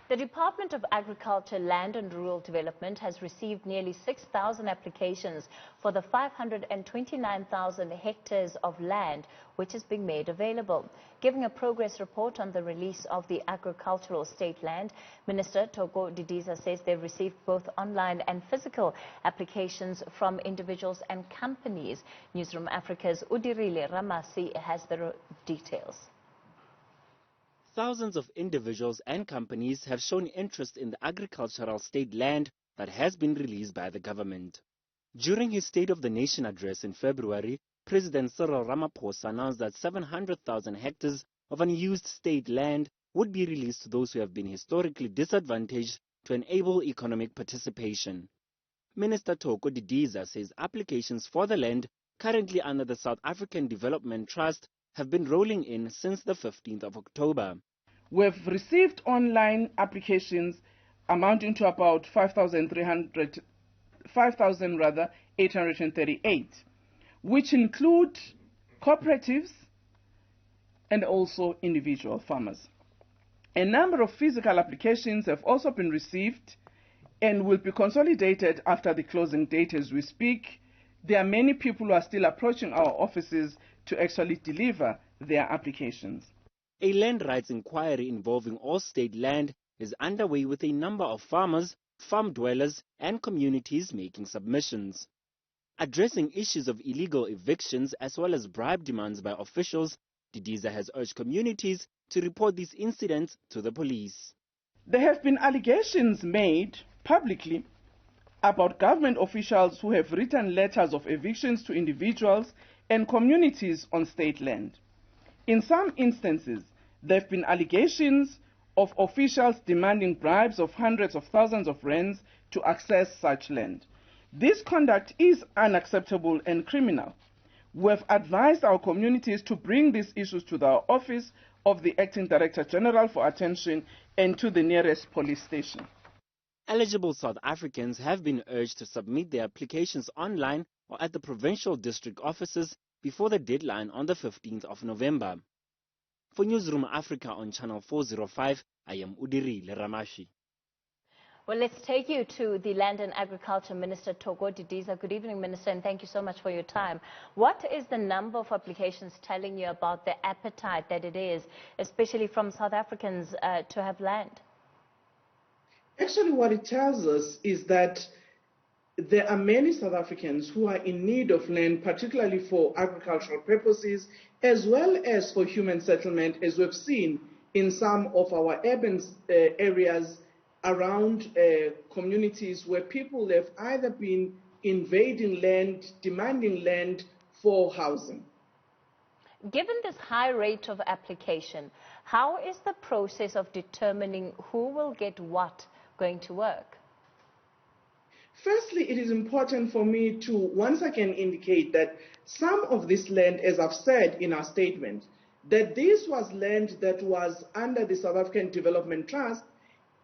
The Department of Agriculture, Land and Rural Development has received nearly 6,000 applications for the 529,000 hectares of land which is being made available. Giving a progress report on the release of the agricultural state land, Minister Thoko Didiza says they've received both online and physical applications from individuals and companies. Newzroom Afrika's Udirile Ramasi has the details. Thousands of individuals and companies have shown interest in the agricultural state land that has been released by the government. During his State of the Nation address in February, President Cyril Ramaphosa announced that 700,000 hectares of unused state land would be released to those who have been historically disadvantaged to enable economic participation. Minister Thoko Didiza says applications for the land currently under the South African Development Trust have been rolling in since the 15th of October. We've received online applications amounting to about 5,838, which include cooperatives and also individual farmers. A number of physical applications have also been received and will be consolidated after the closing date as we speak. There are many people who are still approaching our offices to actually deliver their applications. A land rights inquiry involving all state land is underway with a number of farmers, farm dwellers and communities making submissions. Addressing issues of illegal evictions as well as bribe demands by officials, Didiza has urged communities to report these incidents to the police. There have been allegations made publicly about government officials who have written letters of evictions to individuals and communities on state land. In some instances, there have been allegations of officials demanding bribes of hundreds of thousands of rands to access such land. This conduct is unacceptable and criminal. We have advised our communities to bring these issues to the office of the Acting Director General for attention and to the nearest police station. Eligible South Africans have been urged to submit their applications online or at the provincial district offices before the deadline on the 15th of November. For Newzroom Afrika on Channel 405, I am Udirile Ramasi. Well, let's take you to the Land and Agriculture Minister, Thoko Didiza. Good evening, Minister, and thank you so much for your time. What is the number of applications telling you about the appetite that it is, especially from South Africans, to have land? Actually, what it tells us is that there are many South Africans who are in need of land, particularly for agricultural purposes, as well as for human settlement, as we've seen in some of our urban areas around communities where people have either been invading land, demanding land for housing. Given this high rate of application, how is the process of determining who will get what going to work? Firstly, it is important for me to once again indicate that some of this land, as I've said in our statement, that this was land that was under the South African Development Trust.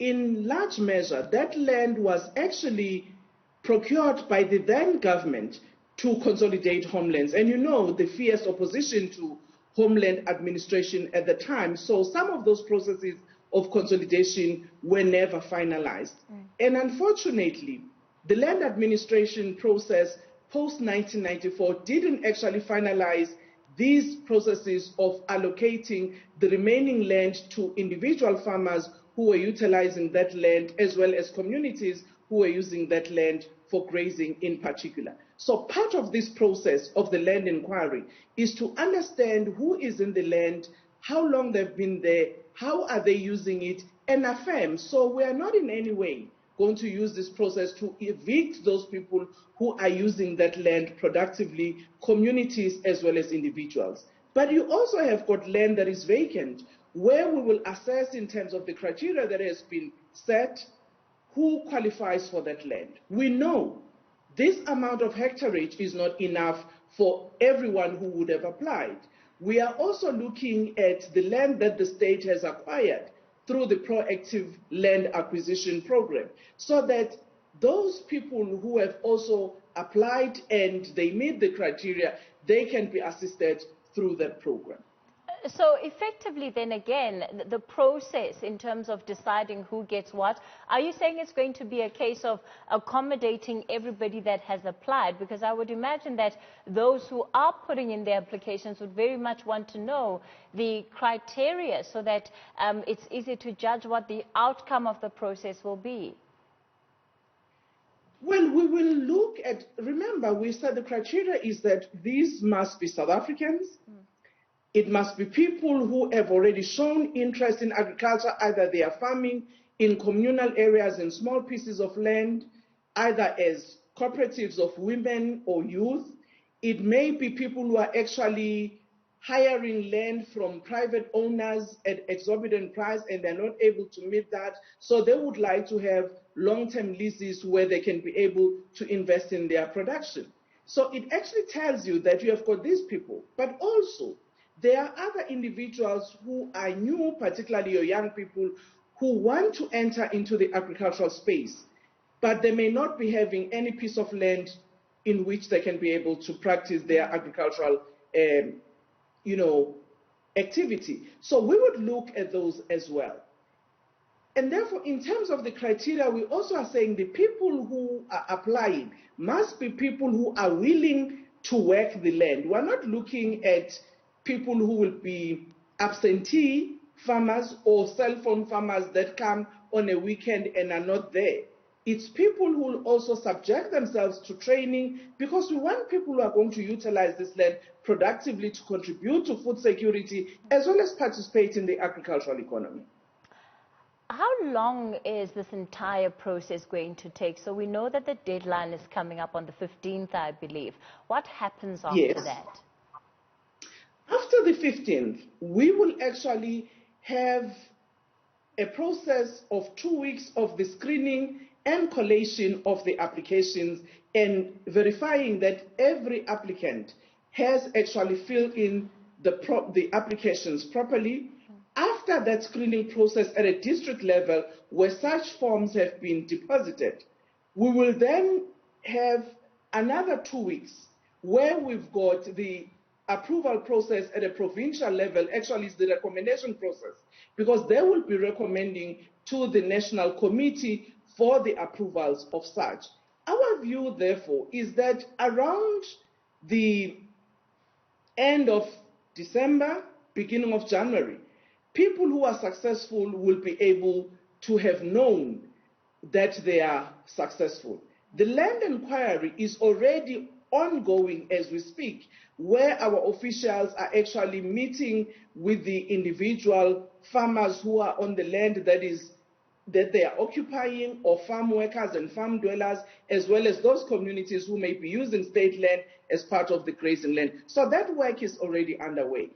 In large measure, that land was actually procured by the then government to consolidate homelands. And you know the fierce opposition to homeland administration at the time. So some of those processes of consolidation were never finalized. And unfortunately, the land administration process post-1994 didn't actually finalize these processes of allocating the remaining land to individual farmers who were utilizing that land, as well as communities who were using that land for grazing in particular. So part of this process of the land inquiry is to understand who is in the land, how long they've been there, how are they using it, and affirm. So we are not in any way going to use this process to evict those people who are using that land productively, communities as well as individuals. But you also have got land that is vacant, where we will assess in terms of the criteria that has been set, who qualifies for that land. We know this amount of hectareage is not enough for everyone who would have applied. We are also looking at the land that the state has acquired through the proactive land acquisition program, so that those people who have also applied and they meet the criteria, they can be assisted through that program. So effectively then again, the process in terms of deciding who gets what, are you saying it's going to be a case of accommodating everybody that has applied? Because I would imagine that those who are putting in their applications would very much want to know the criteria so that it's easy to judge what the outcome of the process will be. Well, we will look at, remember, we said the criteria is that these must be South Africans. It must be people who have already shown interest in agriculture, either they are farming in communal areas in small pieces of land, either as cooperatives of women or youth. It may be people who are actually hiring land from private owners at exorbitant price and they're not able to meet that. So they would like to have long-term leases where they can be able to invest in their production. So it actually tells you that you have got these people, but also there are other individuals who are new, particularly your young people, who want to enter into the agricultural space, but they may not be having any piece of land in which they can be able to practice their agricultural activity. So we would look at those as well. And therefore, in terms of the criteria, we also are saying the people who are applying must be people who are willing to work the land. We're not looking at people who will be absentee farmers or cell phone farmers that come on a weekend and are not there. It's people who will also subject themselves to training, because we want people who are going to utilize this land productively to contribute to food security as well as participate in the agricultural economy. How long is this entire process going to take? So we know that the deadline is coming up on the 15th, I believe. What happens after that? After the 15th, we will actually have a process of 2 weeks of the screening and collation of the applications and verifying that every applicant has actually filled in the applications properly. After that screening process at a district level, where such forms have been deposited, we will then have another 2 weeks where we've got the approval process at a provincial level. Actually, it's the recommendation process, because they will be recommending to the National Committee for the approvals of such. Our view, therefore, is that around the end of December, beginning of January, people who are successful will be able to have known that they are successful. The land inquiry is already ongoing as we speak, where our officials are actually meeting with the individual farmers who are on the land that they are occupying, or farm workers and farm dwellers, as well as those communities who may be using state land as part of the grazing land. So that work is already underway.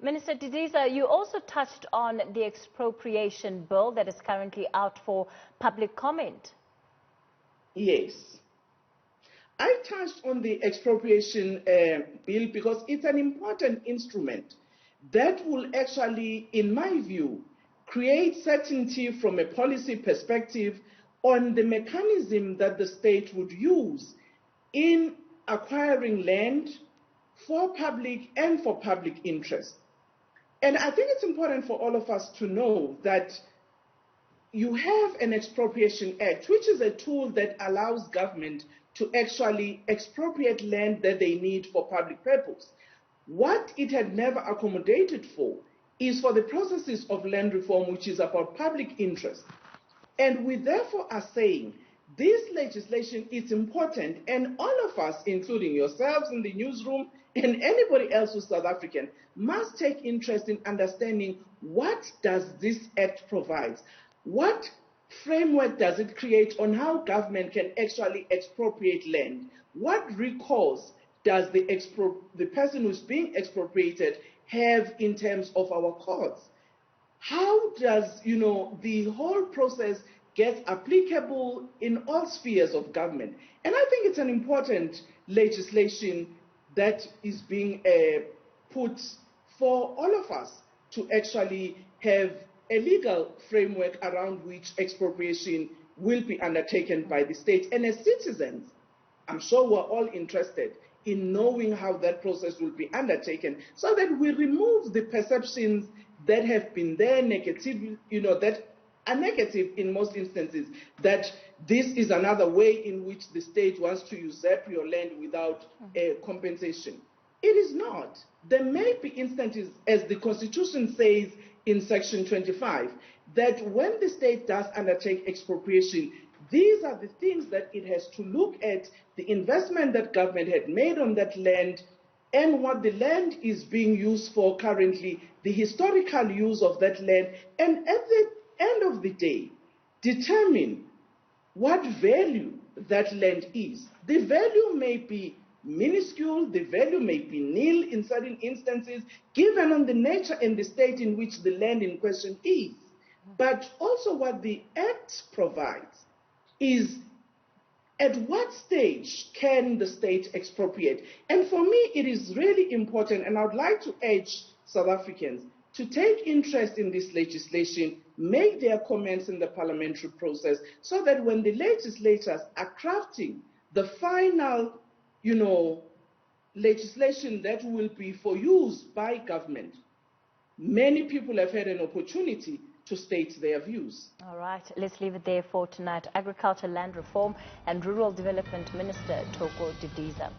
Minister Didiza, you also touched on the expropriation bill that is currently out for public comment. Yes. I touched on the expropriation bill because it's an important instrument that will actually, in my view, create certainty from a policy perspective on the mechanism that the state would use in acquiring land for public and for public interest. And I think it's important for all of us to know that you have an expropriation act, which is a tool that allows government to actually expropriate land that they need for public purpose. What it had never accommodated for is for the processes of land reform, which is about public interest. And we therefore are saying this legislation is important, and all of us, including yourselves in the newsroom and anybody else who's South African, must take interest in understanding what does this act provide. What framework does it create on how government can actually expropriate land? What recourse does the person who's being expropriated have in terms of our courts? How does the whole process get applicable in all spheres of government? And I think it's an important legislation that is being put for all of us to actually have a legal framework around which expropriation will be undertaken by the state. And as citizens, I'm sure we're all interested in knowing how that process will be undertaken, so that we remove the perceptions that have been there negative, that are negative in most instances, that this is another way in which the state wants to usurp your land without compensation. It is not. There may be instances, as the Constitution says in Section 25, that when the state does undertake expropriation, these are the things that it has to look at, the investment that government had made on that land and what the land is being used for currently, the historical use of that land, and at the end of the day, determine what value that land is. The value may be minuscule, the value may be nil in certain instances, given on the nature and the state in which the land in question is. But also what the Act provides is at what stage can the state expropriate? And for me, it is really important, and I would like to urge South Africans to take interest in this legislation, make their comments in the parliamentary process, so that when the legislators are crafting the final, legislation that will be for use by government, many people have had an opportunity to state their views. All right, let's leave it there for tonight. Agriculture, Land Reform and Rural Development Minister Thoko Didiza.